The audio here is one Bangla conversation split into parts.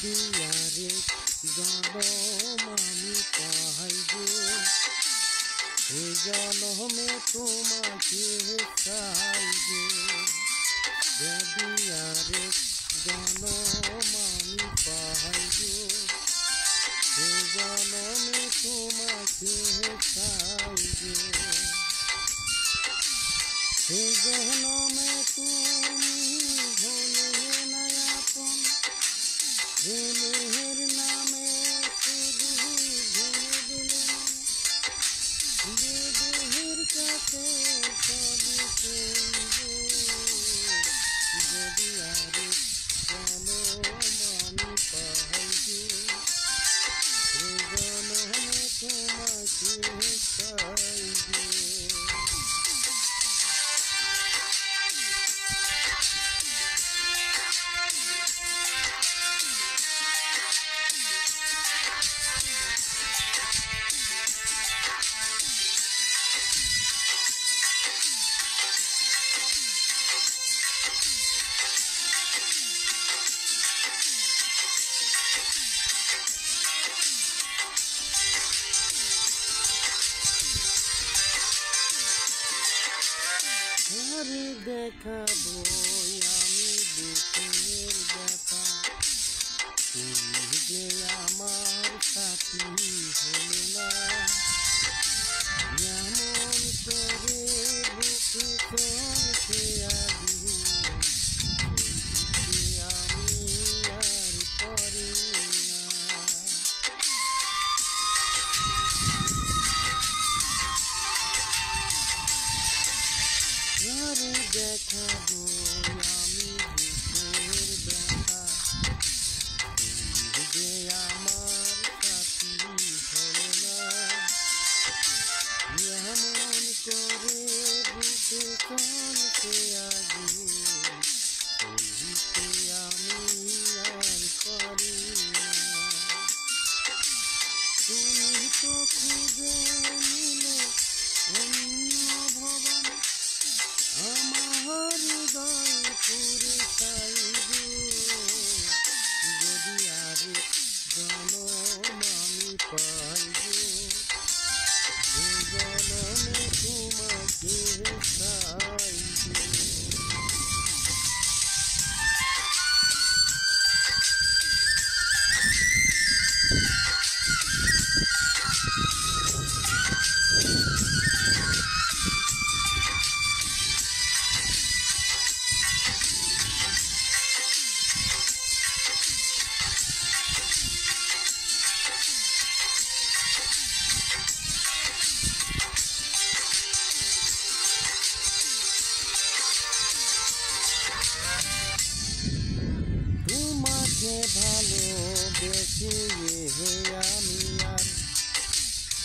যদি আরেক জনম আমি পাই গো, সে জনমে তোমাকে চাই গো। যদি আরেক জনম আমি পাই গো, সে জনমে তোমাকে চাই গো। সে জনমে তুমি হলে না আপন, প্রেমের নামে শুধু ভেঙে দিলে দেহের কাছে সবই করবো। যদি আরেক জনম আমি পাই গো, সে জনমে তোমাকে চাই গো। আরে দেখাবো আমি বুকের ব্যথা, তুমি যে আমার সাথী হলে না। এমন করে বুকে চলছে আগুন, আমি আর পারি না। আরে দেখাবো আমি বুকের ব্যথা, তুমি যে আমার সাথী হলে না। এমন করে বুকে চলছে আগুন, সইতে আমি আর পারি না। তুমি তো খুঁজে নিলে অন্য ভবন, আমার হৃদয় পুরে চাই গো। যদি আরেক জনম আমি পাই গো, সে জনমে তোমাকে চাই গো। তোমাকে ভালোবেসে আমি আর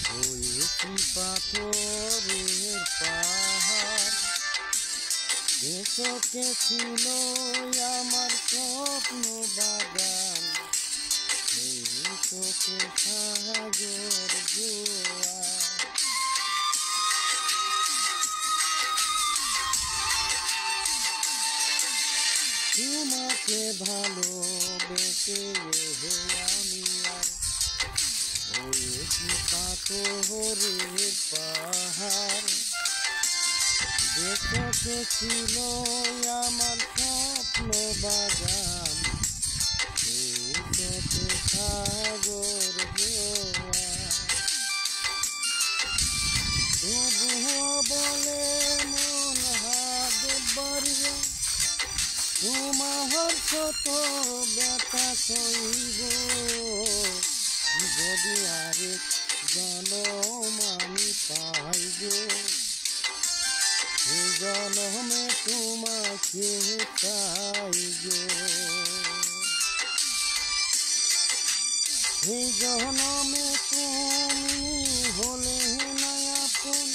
হয়েছি পাথরের পাহাড়। এসকে ছিল আমার স্বপ্ন বাগান, এই চোখে সাগর জোয়ার। তোমাকে ভালোবেসে আমি আর হয়েছি পাথরের পাহাড়। দেখতে ছিল আমার স্বপ্ন বাগান, চোখে সাগর জোয়ার। তবুও বলে মন হাত বাড়িয়ে, তোমার কত ব্যথা সইব। যদি আরেক জনম আমি পাই গো, সে জনমে তোমাকে চাই গো। সে জনমে তুমি হলে না আপন,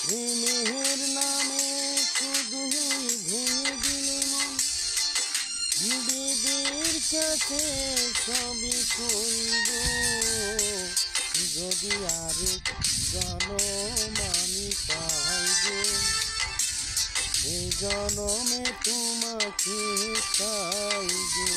প্রেমের নামে শুধুই ভেঙে দিলে মন। দেবের কাছে সবই কইব, যদি আরেক জনম আমি পাই গো, সে জনমে তোমাকে চাই গো।